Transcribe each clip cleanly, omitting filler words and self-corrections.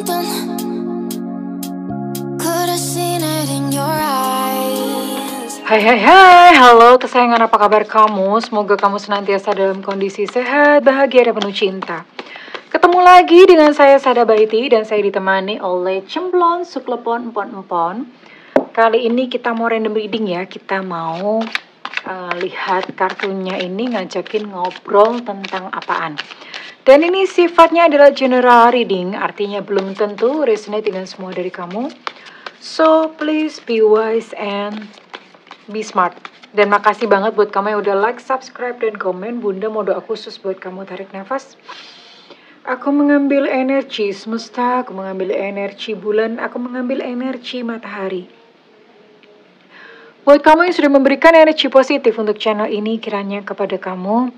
something. Could have seen it in your eyes. Hai, halo kesayangan, apa kabar kamu? Semoga kamu senantiasa dalam kondisi sehat, bahagia, dan penuh cinta. Ketemu lagi dengan saya Sada Baiti dan saya ditemani oleh Cemplon Suklepon Empon. Kali ini kita mau random reading ya, kita mau lihat kartunya ini ngajakin ngobrol tentang apaan. Dan ini sifatnya adalah general reading, artinya belum tentu resonate dengan semua dari kamu. So please be wise and be smart. Dan makasih banget buat kamu yang udah like, subscribe, dan komen. Bunda mau doa khusus buat kamu, tarik nafas. Aku mengambil energi semesta, aku mengambil energi bulan, aku mengambil energi matahari. Buat kamu yang sudah memberikan energi positif untuk channel ini, kiranya kepada kamu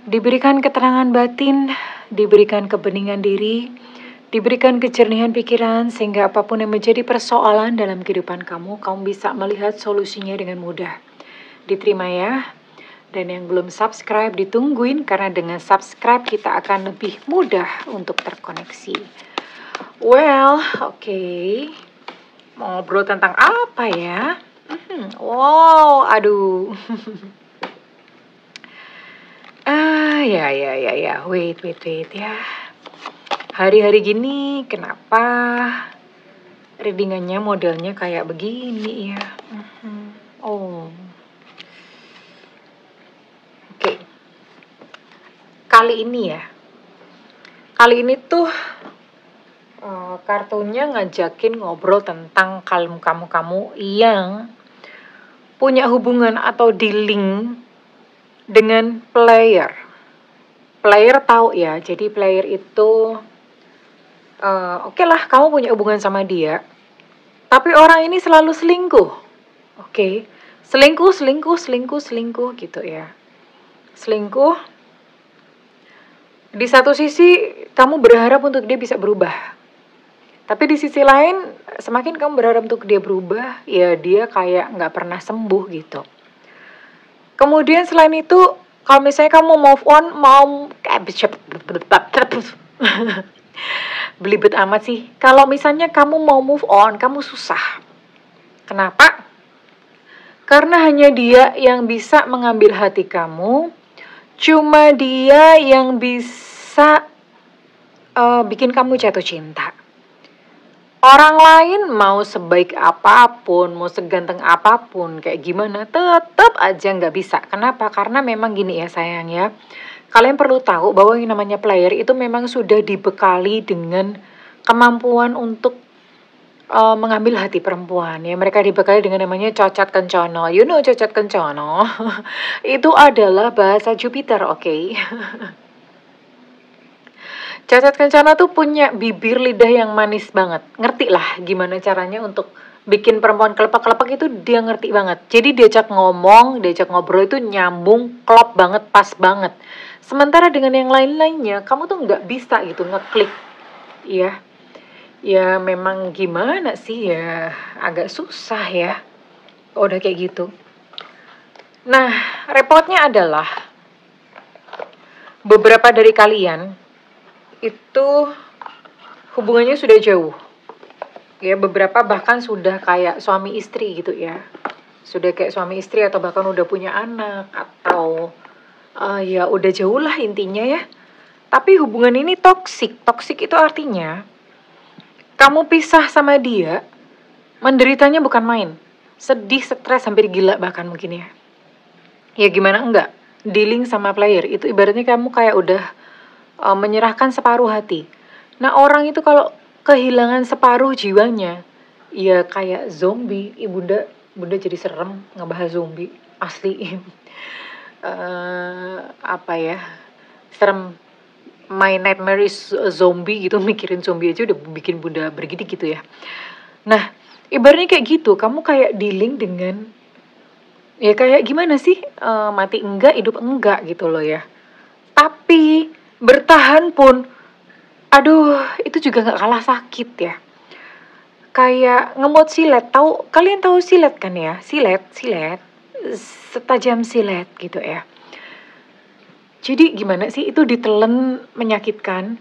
diberikan keterangan batin, diberikan kebeningan diri, diberikan kejernihan pikiran, sehingga apapun yang menjadi persoalan dalam kehidupan kamu, kamu bisa melihat solusinya dengan mudah. Diterima ya. Dan yang belum subscribe ditungguin, karena dengan subscribe kita akan lebih mudah untuk terkoneksi. Well, oke. Mau ngobrol tentang apa ya? Wow, aduh. Ya. Wait ya. Hari-hari gini kenapa readingannya modelnya kayak begini ya? Oke. Kali ini tuh kartunya ngajakin ngobrol tentang kamu yang punya hubungan atau dealing dengan player. Player tahu ya, jadi player itu oke lah, kamu punya hubungan sama dia, tapi orang ini selalu selingkuh. Oke. Selingkuh gitu ya. Selingkuh. Di satu sisi kamu berharap untuk dia bisa berubah, tapi di sisi lain semakin kamu berharap untuk dia berubah, ya dia kayak nggak pernah sembuh gitu. Kemudian selain itu, kalau misalnya kamu move on, belibet amat sih. Kalau misalnya kamu mau move on, kamu susah. Kenapa? Karena hanya dia yang bisa mengambil hati kamu. Cuma dia yang bisa bikin kamu jatuh cinta. Orang lain mau sebaik apapun, mau seganteng apapun, kayak gimana, tetap aja nggak bisa. Kenapa? Karena memang gini ya sayang ya. Kalian perlu tahu bahwa yang namanya player itu memang sudah dibekali dengan kemampuan untuk mengambil hati perempuan. Ya, mereka dibekali dengan namanya cocot kencono. You know cocot kencono? Itu adalah bahasa Jupiter, oke? Cacat kencana tuh punya bibir lidah yang manis banget. Ngerti lah gimana caranya untuk bikin perempuan kelepek-kelepek, itu dia ngerti banget. Jadi diajak ngomong, diajak ngobrol itu nyambung, klop banget, pas banget. Sementara dengan yang lain-lainnya, kamu tuh nggak bisa gitu ngeklik. Ya memang gimana sih ya, agak susah ya. Udah kayak gitu. Nah, repotnya adalah beberapa dari kalian itu hubungannya sudah jauh. Ya, beberapa bahkan sudah kayak suami istri gitu ya. Sudah kayak suami istri atau bahkan udah punya anak atau ya udah jauh lah intinya ya. Tapi hubungan ini toksik. Toksik itu artinya kamu pisah sama dia, menderitanya bukan main. Sedih, stres, hampir gila bahkan mungkin ya. Ya gimana enggak? Dealing sama player itu ibaratnya kamu kayak udah menyerahkan separuh hati. Nah, orang itu kalau kehilangan separuh jiwanya, ya kayak zombie. Bunda jadi serem ngebahas zombie asli. Serem. My nightmare is zombie gitu, mikirin zombie aja udah bikin Bunda bergidik gitu ya. Nah, ibaratnya kayak gitu, kamu kayak dealing dengan ya kayak gimana sih, mati enggak, hidup enggak gitu loh ya. Tapi bertahan pun, aduh, itu juga gak kalah sakit ya. Kayak ngemot silet, kalian tahu silet kan ya? Silet, setajam silet gitu ya. Jadi gimana sih, itu ditelen menyakitkan,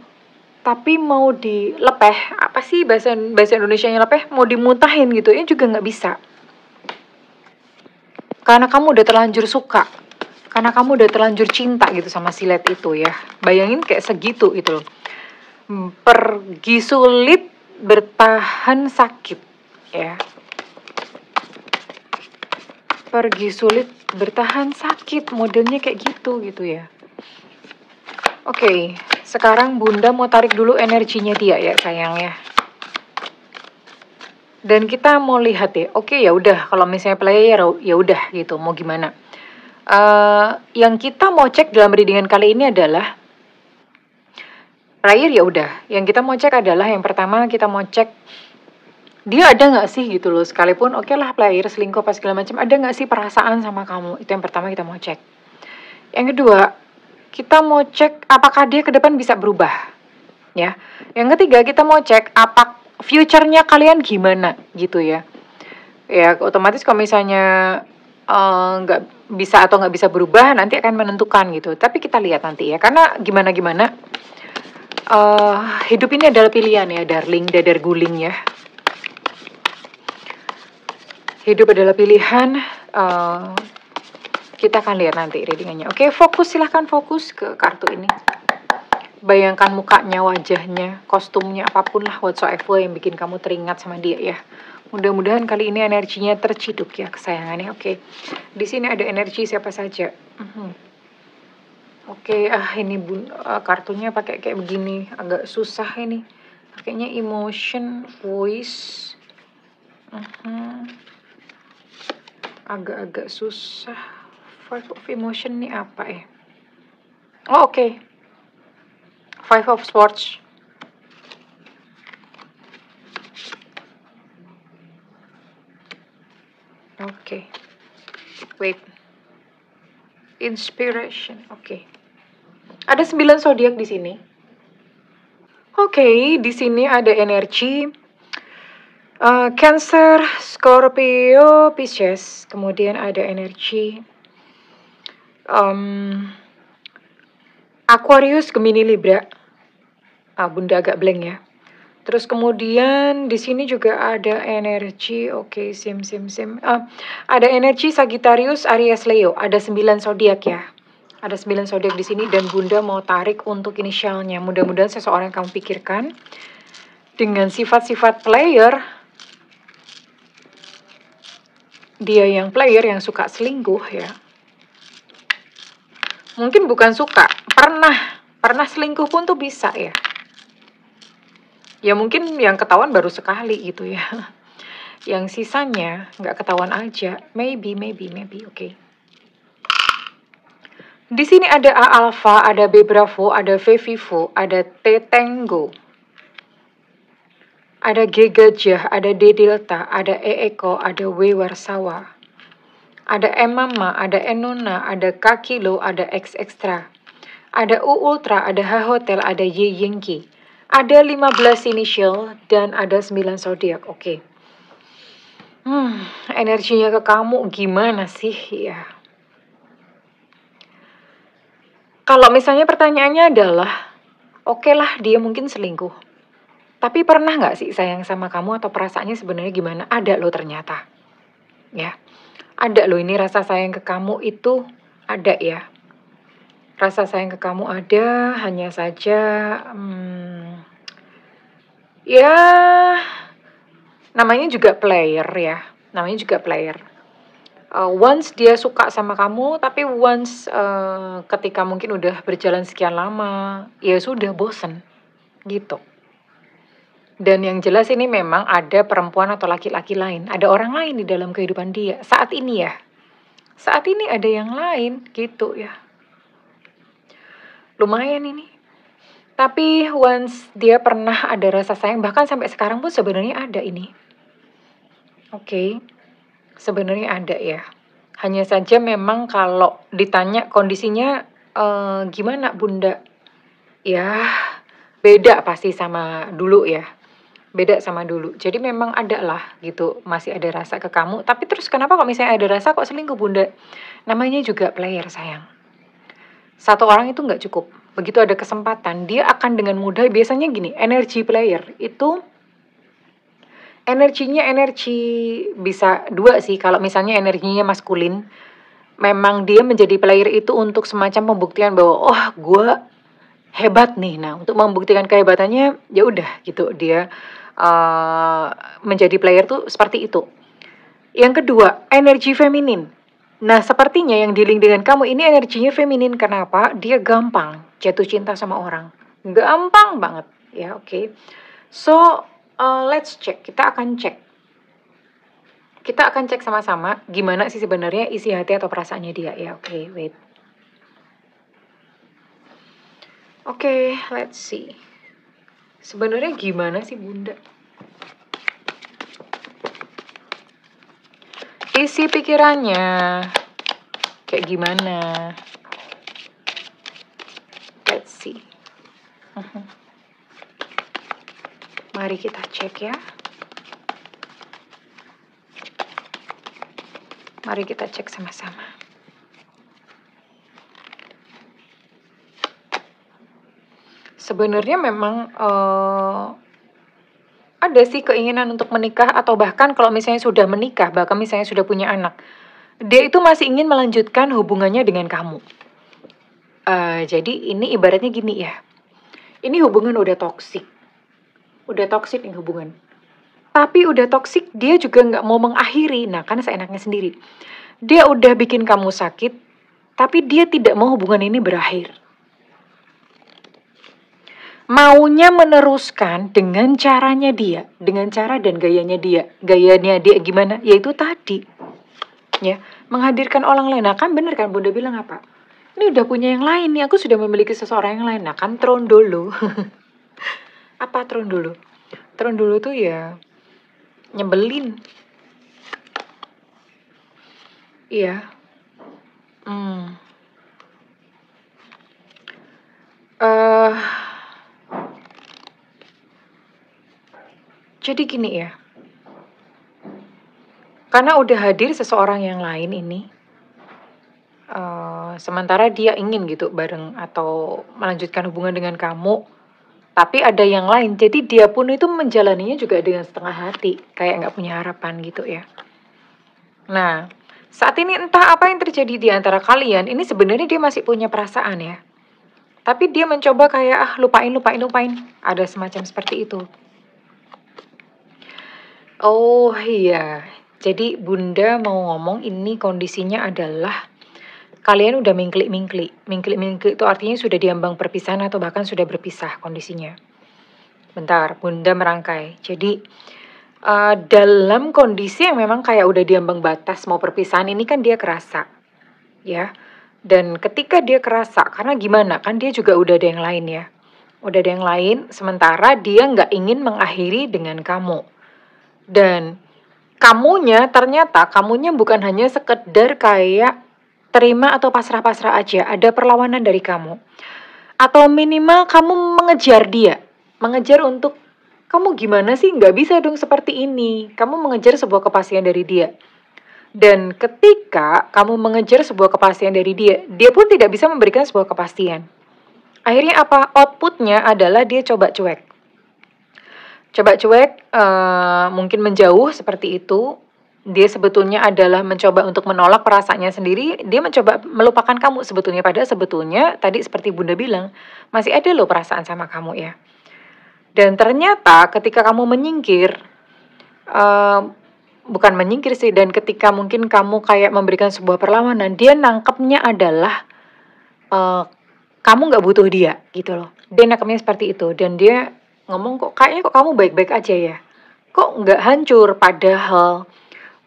tapi mau dilepeh, apa sih bahasa Indonesianya apa ya, mau dimuntahin gitu ya juga nggak bisa. Karena kamu udah terlanjur suka, karena kamu udah terlanjur cinta gitu sama si led itu ya. Bayangin kayak segitu gitu loh. Pergi sulit, bertahan sakit ya. Pergi sulit, bertahan sakit, modelnya kayak gitu ya. Oke, sekarang Bunda mau tarik dulu energinya dia ya sayang ya. Dan kita mau lihat ya, oke ya udah kalau misalnya player ya udah gitu, mau gimana. Yang kita mau cek dalam readingan kali ini adalah player ya udah. Yang kita mau cek adalah yang pertama kita mau cek dia ada nggak sih gitu loh, sekalipun oke lah player selingkuh apa segala macam, ada nggak sih perasaan sama kamu, itu yang pertama kita mau cek. Yang kedua, kita mau cek apakah dia ke depan bisa berubah ya. Yang ketiga kita mau cek apa future-nya kalian gimana gitu ya. Ya otomatis kalau misalnya nggak bisa atau nggak bisa berubah nanti akan menentukan gitu, tapi kita lihat nanti ya, karena gimana hidup ini adalah pilihan ya darling, dadar guling ya. Hidup adalah pilihan, kita akan lihat nanti readingannya. Oke, silahkan fokus ke kartu ini. Bayangkan mukanya, wajahnya, kostumnya, apapun lah whatsoever yang bikin kamu teringat sama dia ya. Mudah-mudahan kali ini energinya terciduk ya kesayangannya. Oke, di sini ada energi siapa saja. Oke, ini kartunya pakai kayak begini, agak susah ini. Pakainya emotion, voice. Agak-agak susah. Five of emotion nih apa ya? Oh oke. Five of swords. Oke. Wait. Inspiration. Oke. Ada 9 zodiak di sini. Oke, di sini ada energi Cancer, Scorpio, Pisces. Kemudian ada energi Aquarius, Gemini, Libra. Bunda agak blank ya. Terus kemudian di sini juga ada energi, oke, ada energi Sagittarius, Aries, Leo. Ada 9 zodiak ya. Ada 9 zodiak di sini dan Bunda mau tarik untuk inisialnya. Mudah-mudahan seseorang yang kamu pikirkan dengan sifat-sifat player, dia yang player yang suka selingkuh ya. Mungkin bukan suka, pernah selingkuh pun tuh bisa ya. Ya mungkin yang ketahuan baru sekali gitu ya. Yang sisanya nggak ketahuan aja. Maybe, oke. Di sini ada A Alpha, ada B Bravo, ada V Vivo, ada T Tango, ada G Gajah, ada D Delta, ada E Eko, ada W Warsawa, ada M Mama, ada N Nona, ada K Kilo, ada X Extra, ada U Ultra, ada H Hotel, ada Y Yankee, ada 15 initial, dan ada 9 zodiak. Oke. Energinya ke kamu gimana sih ya? Kalau misalnya pertanyaannya adalah, oke lah dia mungkin selingkuh. Tapi pernah nggak sih sayang sama kamu atau perasaannya sebenarnya gimana? Ada loh ternyata. Ya, ada loh ini rasa sayang ke kamu itu ada ya. Rasa sayang ke kamu ada, hanya saja ya namanya juga player ya. Namanya juga player. Once dia suka sama kamu, tapi once ketika mungkin udah berjalan sekian lama, ya sudah bosen gitu. Dan yang jelas ini memang ada perempuan atau laki-laki lain, ada orang lain di dalam kehidupan dia saat ini ya. Saat ini ada yang lain gitu ya. Lumayan ini. Tapi once dia pernah ada rasa sayang, bahkan sampai sekarang pun sebenarnya ada ini. Oke. Sebenarnya ada ya. Hanya saja memang kalau ditanya kondisinya gimana Bunda? Ya beda pasti sama dulu ya. Beda sama dulu. Jadi memang ada lah gitu. Masih ada rasa ke kamu. Tapi terus kenapa kalau misalnya ada rasa kok selingkuh Bunda? Namanya juga player sayang. Satu orang itu nggak cukup. Begitu ada kesempatan, dia akan dengan mudah, biasanya gini, energi player itu energinya energi bisa dua sih. Kalau misalnya energinya maskulin, memang dia menjadi player itu untuk semacam pembuktian bahwa oh gue hebat nih. Nah untuk membuktikan kehebatannya ya udah gitu dia menjadi player tuh seperti itu. Yang kedua, energi feminin. Nah, sepertinya yang dealing dengan kamu ini energinya feminin. Kenapa? Dia gampang jatuh cinta sama orang. Gampang banget. Ya, oke. So, let's check. Kita akan cek. Kita akan cek sama-sama gimana sih sebenarnya isi hati atau perasaannya dia. Ya, oke. Wait. Oke, let's see. Sebenarnya gimana sih Bunda? Isi pikirannya kayak gimana? Let's see. Mari kita cek ya. Mari kita cek sama-sama. Sebenarnya memang ada sih keinginan untuk menikah atau bahkan kalau misalnya sudah menikah, bahkan misalnya sudah punya anak, dia itu masih ingin melanjutkan hubungannya dengan kamu. Jadi ini ibaratnya gini ya, ini hubungan udah toksik nih hubungan. Tapi udah toksik dia juga nggak mau mengakhiri, nah kan seenaknya sendiri. Dia udah bikin kamu sakit, tapi dia tidak mau hubungan ini berakhir. Maunya meneruskan dengan caranya dia, dengan cara dan gayanya dia. Gayanya dia gimana? Yaitu tadi, ya, menghadirkan orang lain. Nah kan bener kan Bunda bilang apa? Ini udah punya yang lain nih, aku sudah memiliki seseorang yang lain. Nah kan tron dulu. Apa tron dulu? Tron dulu tuh ya nyebelin. Iya. Jadi gini ya, karena udah hadir seseorang yang lain ini, sementara dia ingin gitu bareng atau melanjutkan hubungan dengan kamu, tapi ada yang lain, jadi dia pun itu menjalaninya juga dengan setengah hati, kayak nggak punya harapan gitu ya. Nah, saat ini entah apa yang terjadi di antara kalian, ini sebenarnya dia masih punya perasaan ya. Tapi dia mencoba kayak lupain, ada semacam seperti itu. Oh iya, jadi Bunda mau ngomong ini kondisinya adalah kalian udah mingklik-mingklik. Mingklik-mingklik itu artinya sudah diambang perpisahan atau bahkan sudah berpisah kondisinya. Bentar, Bunda merangkai. Jadi dalam kondisi yang memang kayak udah diambang batas mau perpisahan ini kan dia kerasa. Ya, dan ketika dia kerasa, karena gimana, kan dia juga udah ada yang lain ya. Udah ada yang lain, sementara dia nggak ingin mengakhiri dengan kamu. Dan ternyata kamunya bukan hanya sekedar kayak terima atau pasrah-pasrah aja, ada perlawanan dari kamu. Atau minimal kamu mengejar dia, mengejar untuk, kamu gimana sih, nggak bisa dong seperti ini. Kamu mengejar sebuah kepastian dari dia. Dan ketika kamu mengejar sebuah kepastian dari dia, dia pun tidak bisa memberikan sebuah kepastian. Akhirnya apa? Outputnya adalah dia coba cuek, mungkin menjauh seperti itu. Dia sebetulnya adalah mencoba untuk menolak perasaannya sendiri. Dia mencoba melupakan kamu sebetulnya. Padahal sebetulnya tadi seperti Bunda bilang, masih ada loh perasaan sama kamu ya. Dan ternyata ketika kamu menyingkir, bukan menyingkir sih, dan ketika mungkin kamu kayak memberikan sebuah perlawanan, dia nangkepnya adalah kamu gak butuh dia gitu loh. Dia nangkepnya seperti itu. Dan dia ngomong kayaknya kamu baik-baik aja ya, kok nggak hancur, padahal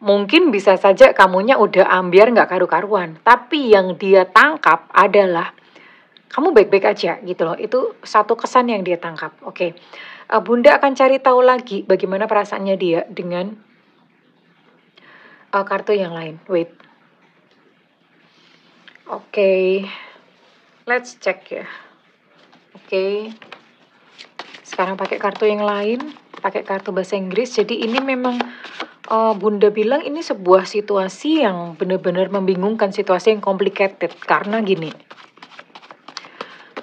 mungkin bisa saja kamunya udah ambiar nggak karu-karuan, tapi yang dia tangkap adalah kamu baik-baik aja gitu loh. Itu satu kesan yang dia tangkap. Oke. Bunda akan cari tahu lagi bagaimana perasaannya dia dengan kartu yang lain. Wait. Oke. Let's check ya. Oke. Sekarang pakai kartu yang lain, pakai kartu bahasa Inggris. Jadi ini memang Bunda bilang ini sebuah situasi yang benar-benar membingungkan, situasi yang complicated. Karena gini,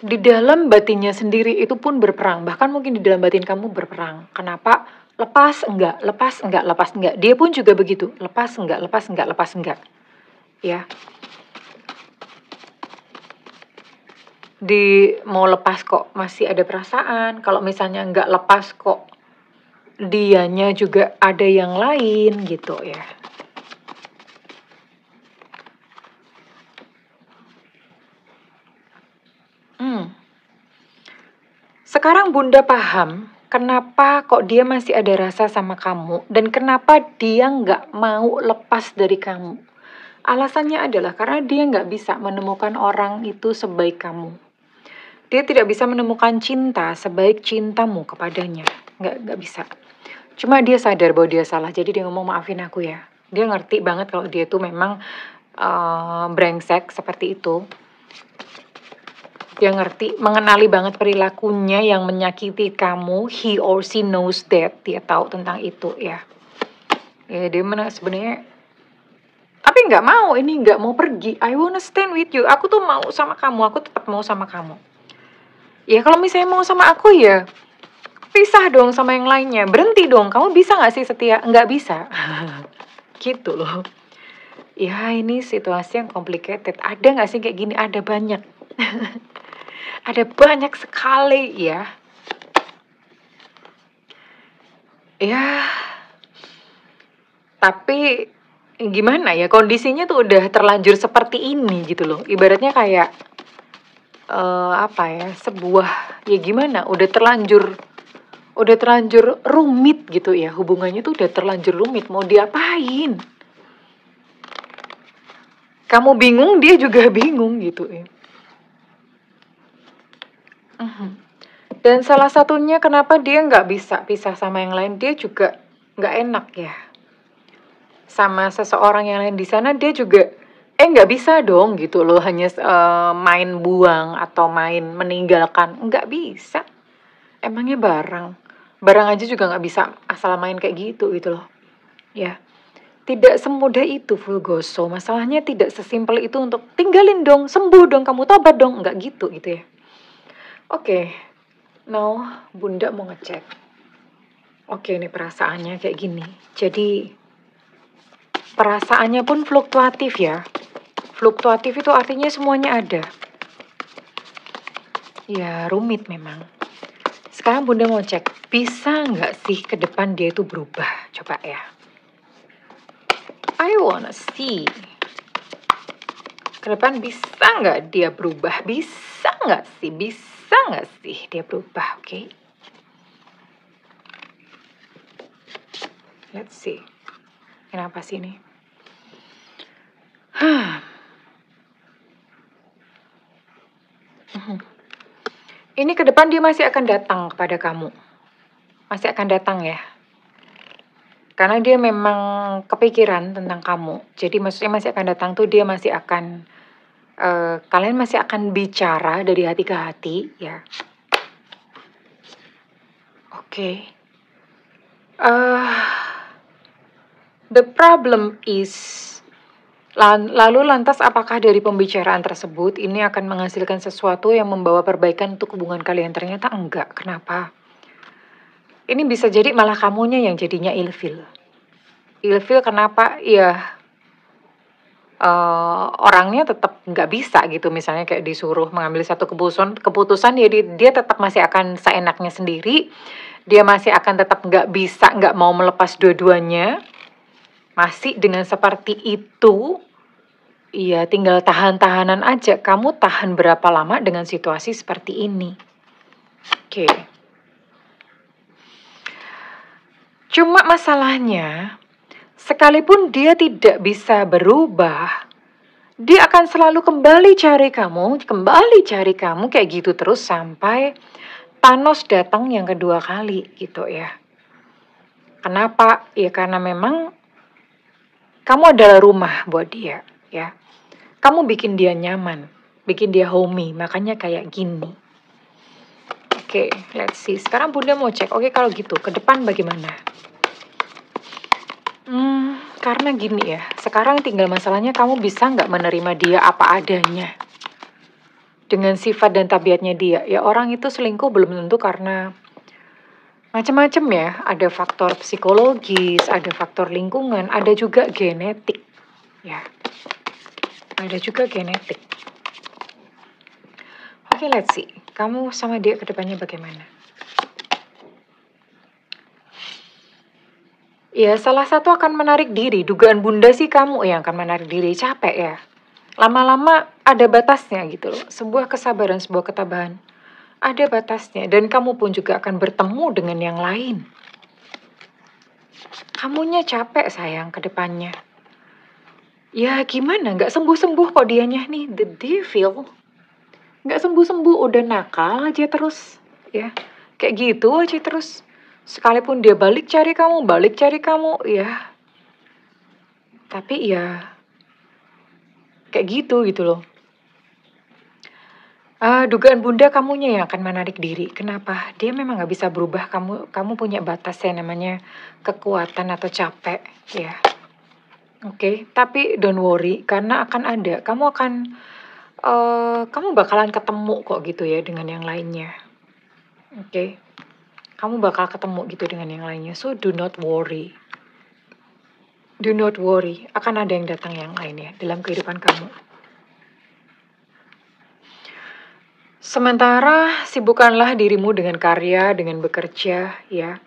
di dalam batinnya sendiri itu pun berperang. Bahkan mungkin di dalam batin kamu berperang. Kenapa? lepas enggak, lepas enggak, lepas enggak. Dia pun juga begitu, lepas enggak, lepas enggak, lepas enggak. Ya, mau lepas kok masih ada perasaan. Kalau misalnya enggak lepas kok dianya juga ada yang lain gitu ya. Sekarang Bunda paham kenapa kok dia masih ada rasa sama kamu dan kenapa dia nggak mau lepas dari kamu. Alasannya adalah karena dia nggak bisa menemukan orang itu sebaik kamu. Dia tidak bisa menemukan cinta sebaik cintamu kepadanya. Nggak bisa. Cuma dia sadar bahwa dia salah, jadi dia ngomong maafin aku ya. Dia ngerti banget kalau dia tuh memang brengsek seperti itu. Dia ngerti, mengenali banget perilakunya yang menyakiti kamu. He or she knows that. Dia tahu tentang itu ya. Ya dia sebenarnya, tapi nggak mau, ini nggak mau pergi. I wanna stand with you. Aku tuh mau sama kamu, aku tetap mau sama kamu. Ya kalau misalnya mau sama aku ya, pisah dong sama yang lainnya. Berhenti dong, kamu bisa nggak sih setia? Nggak bisa. Gitu loh. Ya ini situasi yang complicated. Ada nggak sih kayak gini? Ada banyak. Ada banyak sekali ya. Ya, tapi gimana ya, kondisinya tuh udah terlanjur seperti ini gitu loh. Ibaratnya kayak apa ya, sebuah, ya gimana, udah terlanjur rumit gitu ya. Hubungannya tuh udah terlanjur rumit, mau diapain? Kamu bingung, dia juga bingung gitu ya. Dan salah satunya kenapa dia nggak bisa pisah sama yang lain, dia juga nggak enak ya. Sama seseorang yang lain di sana, dia juga nggak bisa dong gitu loh, hanya main buang atau main meninggalkan, nggak bisa. Emangnya barang aja juga nggak bisa asal main kayak gitu loh ya. Tidak semudah itu Fulgoso. Masalahnya tidak sesimpel itu untuk tinggalin dong, sembuh dong, kamu tobat dong, nggak gitu ya. Oke. Now, Bunda mau ngecek. Oke, ini perasaannya kayak gini. Jadi, perasaannya pun fluktuatif ya. Fluktuatif itu artinya semuanya ada. Ya, rumit memang. Sekarang Bunda mau cek, bisa nggak sih ke depan dia itu berubah? Coba ya. I wanna see. Ke depan bisa nggak dia berubah? Bisa nggak sih? Bisa nggak sih dia berubah? Oke. Let's see. Kenapa sih ini? Ini ke depan dia masih akan datang kepada kamu. Masih akan datang ya. Karena dia memang kepikiran tentang kamu. Jadi maksudnya masih akan datang tuh, dia masih akan, kalian masih akan bicara dari hati ke hati ya. Oke. The problem is, lalu lantas apakah dari pembicaraan tersebut ini akan menghasilkan sesuatu yang membawa perbaikan untuk hubungan kalian? Ternyata enggak. Kenapa? Ini bisa jadi malah kamunya yang jadinya ilfil. Ilfil kenapa? Ya, orangnya tetap nggak bisa gitu. Misalnya kayak disuruh mengambil satu keputusan ya dia tetap masih akan seenaknya sendiri. Dia masih akan tetap nggak bisa, nggak mau melepas dua-duanya. Masih dengan seperti itu, iya tinggal tahan-tahanan aja. Kamu tahan berapa lama dengan situasi seperti ini? Oke. Cuma masalahnya, sekalipun dia tidak bisa berubah, dia akan selalu kembali cari kamu kayak gitu terus sampai Thanos datang yang kedua kali gitu ya. Kenapa? Ya karena memang kamu adalah rumah buat dia ya. Kamu bikin dia nyaman, bikin dia homey, makanya kayak gini. Oke, let's see. Sekarang Bunda mau cek, oke kalau gitu, ke depan bagaimana? Karena gini ya, sekarang tinggal masalahnya kamu bisa nggak menerima dia apa adanya. Dengan sifat dan tabiatnya dia. Ya orang itu selingkuh belum tentu karena Macam-macam ya, ada faktor psikologis, ada faktor lingkungan, ada juga genetik. Ya, ada juga genetik. Oke, let's see. Kamu sama dia ke depannya bagaimana? Ya, salah satu akan menarik diri. Dugaan bunda sih kamu yang akan menarik diri. Capek ya. Lama-lama ada batasnya gitu loh. Sebuah kesabaran, sebuah ketabahan. Ada batasnya. Dan kamu pun juga akan bertemu dengan yang lain. Kamunya capek sayang ke depannya. Ya gimana, nggak sembuh-sembuh kok dianya nih. The devil. Nggak sembuh-sembuh, udah nakal aja terus. Ya, kayak gitu aja terus. Sekalipun dia balik cari kamu, ya. Tapi ya, kayak gitu loh. Dugaan bunda kamunya yang akan menarik diri. Kenapa? Dia memang nggak bisa berubah. Kamu punya batas ya, namanya kekuatan atau capek, ya. Oke, tapi don't worry, karena akan ada. Kamu bakalan ketemu kok gitu ya dengan yang lainnya. Oke. Kamu bakal ketemu gitu dengan yang lainnya. So do not worry. Do not worry. Akan ada yang datang yang lain ya dalam kehidupan kamu. Sementara sibukkanlah dirimu dengan karya, dengan bekerja ya.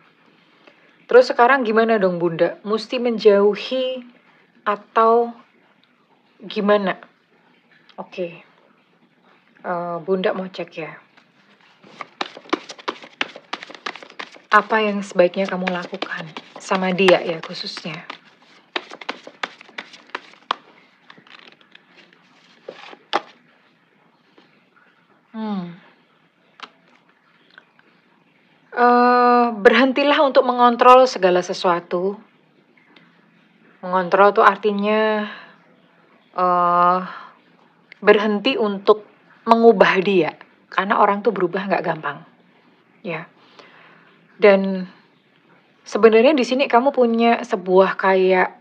Terus sekarang gimana dong bunda? Mesti menjauhi atau gimana? Oke. Bunda mau cek ya. Apa yang sebaiknya kamu lakukan sama dia ya khususnya. Berhentilah untuk mengontrol segala sesuatu. Mengontrol tuh artinya berhenti untuk mengubah dia. Karena orang tuh berubah nggak gampang. Ya. Dan sebenarnya di sini kamu punya sebuah kayak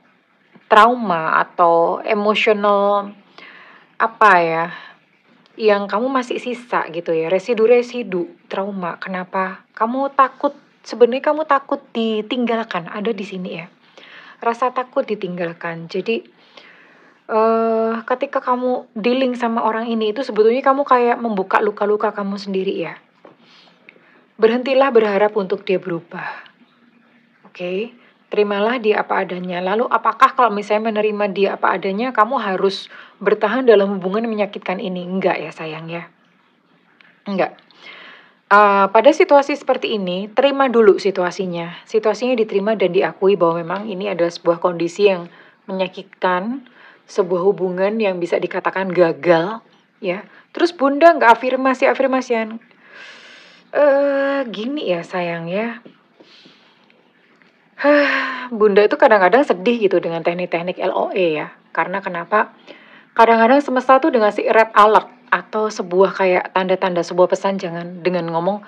trauma atau emosional apa ya, yang kamu masih sisa gitu ya, residu-residu trauma. Kenapa? Sebenarnya kamu takut ditinggalkan, ada di sini ya. Rasa takut ditinggalkan. Jadi ketika kamu dealing sama orang ini itu sebetulnya kamu kayak membuka luka-luka kamu sendiri ya. Berhentilah berharap untuk dia berubah. Oke, terimalah dia apa adanya. Lalu apakah kalau misalnya menerima dia apa adanya, kamu harus bertahan dalam hubungan yang menyakitkan ini? Enggak ya sayang ya. Enggak. Pada situasi seperti ini, terima dulu situasinya. Situasinya diterima dan diakui bahwa memang ini adalah sebuah kondisi yang menyakitkan, sebuah hubungan yang bisa dikatakan gagal, ya. Terus bunda nggak afirmasian. Gini ya sayang ya. Bunda itu kadang-kadang sedih gitu dengan teknik-teknik LOE ya. Karena kenapa? Kadang-kadang semesta tuh dengan si red alert atau sebuah kayak tanda-tanda sebuah pesan jangan dengan ngomong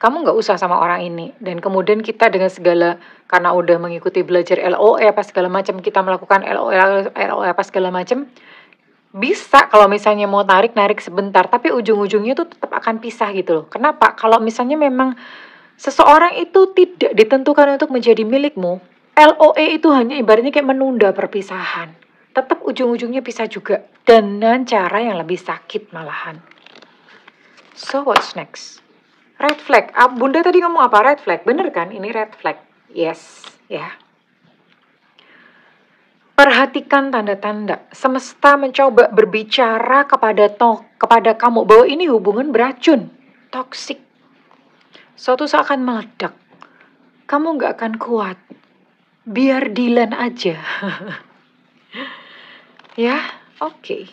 kamu nggak usah sama orang ini. Dan kemudian kita dengan segala karena udah mengikuti belajar LOE apa segala macam, kita melakukan LOE apa segala macam, bisa kalau misalnya mau narik sebentar, tapi ujung-ujungnya tuh tetap akan pisah gitu loh. Kenapa? Kalau misalnya memang seseorang itu tidak ditentukan untuk menjadi milikmu, LOE itu hanya ibaratnya kayak menunda perpisahan. Tetap ujung-ujungnya pisah juga. Dengan cara yang lebih sakit malahan. So what's next? Red flag. Bunda tadi ngomong apa? Red flag. Bener kan? Ini red flag. Yes. Ya. Perhatikan tanda-tanda. Semesta mencoba berbicara kepada kamu bahwa ini hubungan beracun. Toxic. Suatu saat akan meledak. Kamu gak akan kuat. Biar Dilan aja. Ya, oke.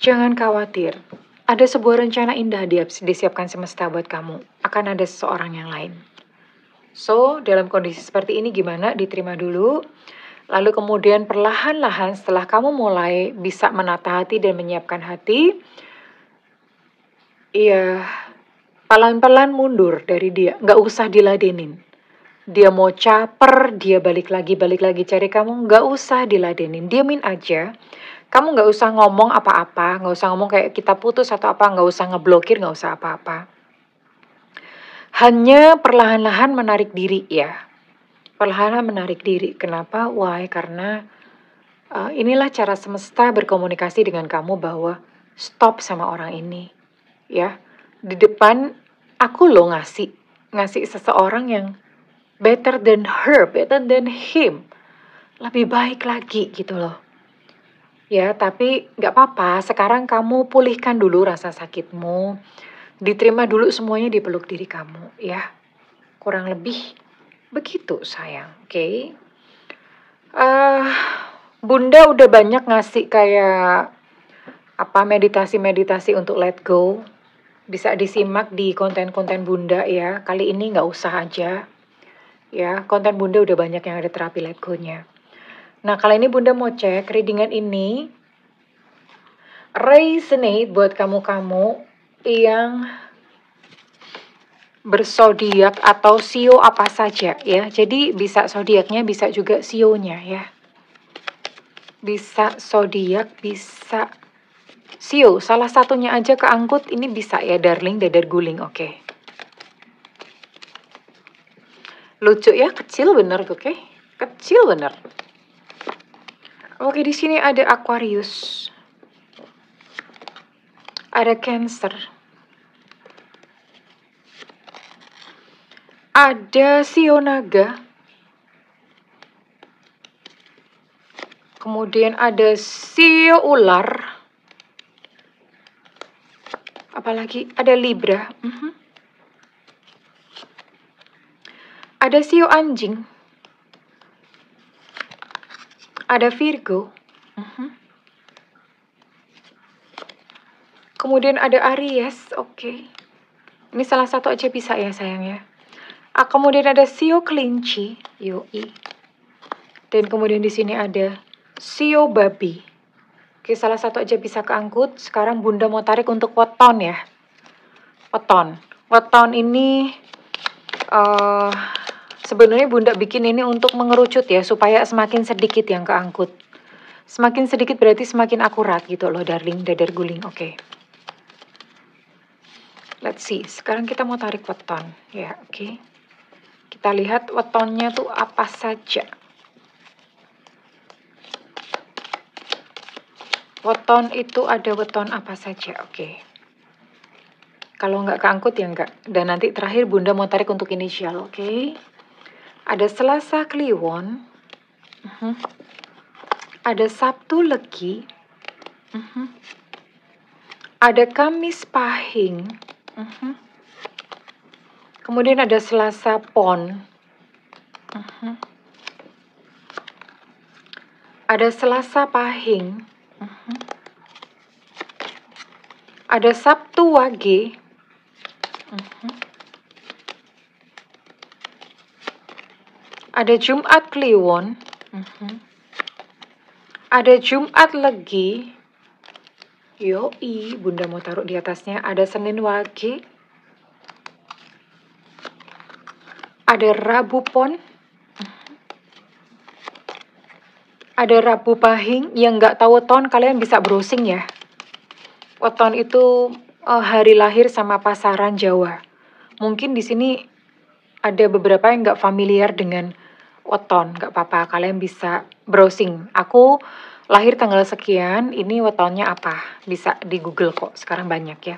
Jangan khawatir. Ada sebuah rencana indah disiapkan semesta buat kamu. Akan ada seseorang yang lain. So, dalam kondisi seperti ini gimana? Diterima dulu. Lalu kemudian perlahan-lahan setelah kamu mulai bisa menata hati dan menyiapkan hati, iya, pelan-pelan mundur dari dia. Nggak usah diladenin. Dia mau caper, dia balik lagi cari kamu. Nggak usah diladenin. Diamin aja. Kamu nggak usah ngomong apa-apa, nggak usah ngomong kayak kita putus atau apa, nggak usah ngeblokir, nggak usah apa-apa. Hanya perlahan-lahan menarik diri ya. Perlahan-lahan menarik diri. Kenapa? Why? Karena inilah cara semesta berkomunikasi dengan kamu bahwa stop sama orang ini. Ya, di depan aku loh ngasih seseorang yang better than her, better than him. Lebih baik lagi gitu loh. Ya, tapi nggak apa-apa. Sekarang kamu pulihkan dulu rasa sakitmu. Diterima dulu semuanya di peluk diri kamu, ya. Kurang lebih begitu, sayang. Oke. Bunda udah banyak ngasih kayak apa meditasi-meditasi untuk let go. Bisa disimak di konten-konten Bunda ya. Kali ini nggak usah aja. Ya, konten Bunda udah banyak yang ada terapi let go-nya. Nah, kali ini Bunda mau cek readingan ini resonate buat kamu-kamu yang bersodiak atau sio apa saja ya. Jadi bisa zodiaknya, bisa juga sionya ya. Bisa zodiak, bisa sio. Salah satunya aja keangkut ini bisa ya, darling, dadar guling. Oke. Lucu ya, kecil bener, oke? Kecil bener. Oke, di sini ada Aquarius. Ada Cancer. Ada Sio Naga. Kemudian ada Sio Ular. Apalagi ada Libra. Ada Sio Anjing. Ada Virgo. Kemudian ada Aries. Oke. Ini salah satu aja bisa ya sayang ya. Kemudian ada Sio Kelinci. Yoi. Dan kemudian di sini ada Sio Babi. Oke, salah satu aja bisa keangkut. Sekarang Bunda mau tarik untuk weton ya. Weton. Weton ini sebenarnya Bunda bikin ini untuk mengerucut ya, supaya semakin sedikit yang keangkut. Semakin sedikit berarti semakin akurat gitu loh, darling, dadar guling. Oke. Let's see. Sekarang kita mau tarik weton ya, oke. Kita lihat wetonnya tuh apa saja. Weton itu ada weton apa saja, oke. Kalau nggak keangkut ya nggak. Dan nanti terakhir Bunda mau tarik untuk inisial, oke. Ada Selasa Kliwon. Ada Sabtu Legi. Ada Kamis Pahing. Kemudian ada Selasa Pon. Ada Selasa Pahing. Ada Sabtu Wage. Ada Jumat Kliwon. Ada Jumat Legi. Yoi, Bunda mau taruh di atasnya. Ada Senin Wage. Ada Rabu Pon. Ada Rabu Pahing. Yang nggak tahu weton, kalian bisa browsing ya. Weton itu hari lahir sama pasaran Jawa. Mungkin di sini ada beberapa yang nggak familiar dengan weton. Nggak apa-apa, kalian bisa browsing. Aku lahir tanggal sekian, ini wetonnya apa? Bisa di Google kok, sekarang banyak ya.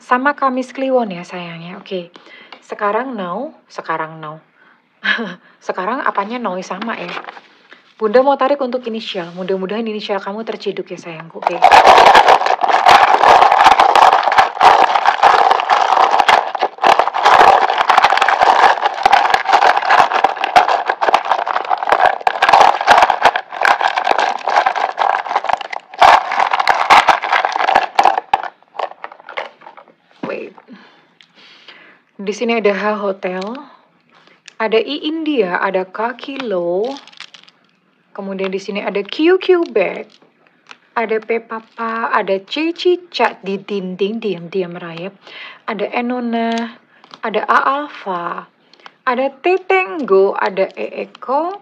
Sama Kamis Kliwon ya sayangnya, oke. Sekarang now. Sekarang apanya now sama ya. Bunda mau tarik untuk inisial. Mudah-mudahan inisial kamu terciduk ya sayangku, oke. Di sini ada H Hotel, ada I India, ada K Kilo, kemudian di sini ada QQ Bag, ada P Papa, ada C Cicat di dinding diam-diam merayap, ada Enona, ada A Alpha, ada T Tango, ada E Eko,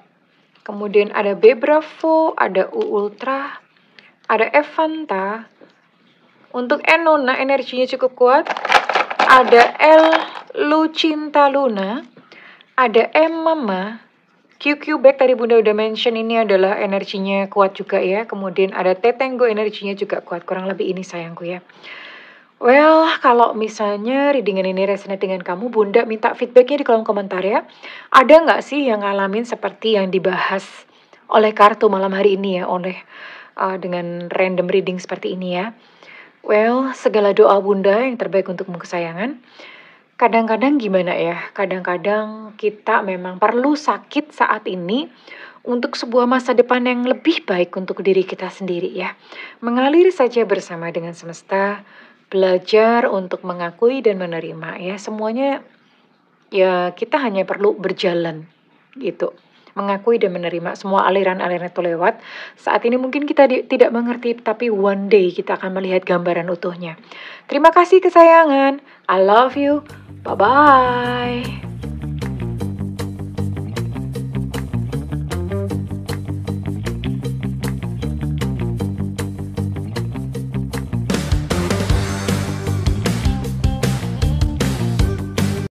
kemudian ada B Bravo, ada U Ultra, ada Evanta. Untuk Enona energinya cukup kuat. Ada El Lucinta Luna. Ada Mama. QQ Back tadi Bunda udah mention ini adalah energinya kuat juga ya. Kemudian ada Tetenggo energinya juga kuat. Kurang lebih ini sayangku ya. Well, kalau misalnya readingan ini resonate dengan kamu, Bunda minta feedbacknya di kolom komentar ya. Ada nggak sih yang ngalamin seperti yang dibahas oleh kartu malam hari ini ya, dengan random reading seperti ini ya. Well, segala doa Bunda yang terbaik untukmu kesayangan. Kadang-kadang gimana ya, kadang-kadang kita memang perlu sakit saat ini untuk sebuah masa depan yang lebih baik untuk diri kita sendiri ya. Mengalir saja bersama dengan semesta, belajar untuk mengakui dan menerima ya. Semuanya ya kita hanya perlu berjalan gitu. Mengakui dan menerima semua aliran-aliran itu lewat. Saat ini mungkin kita tidak mengerti, tapi one day kita akan melihat gambaran utuhnya. Terima kasih kesayangan. I love you. Bye-bye.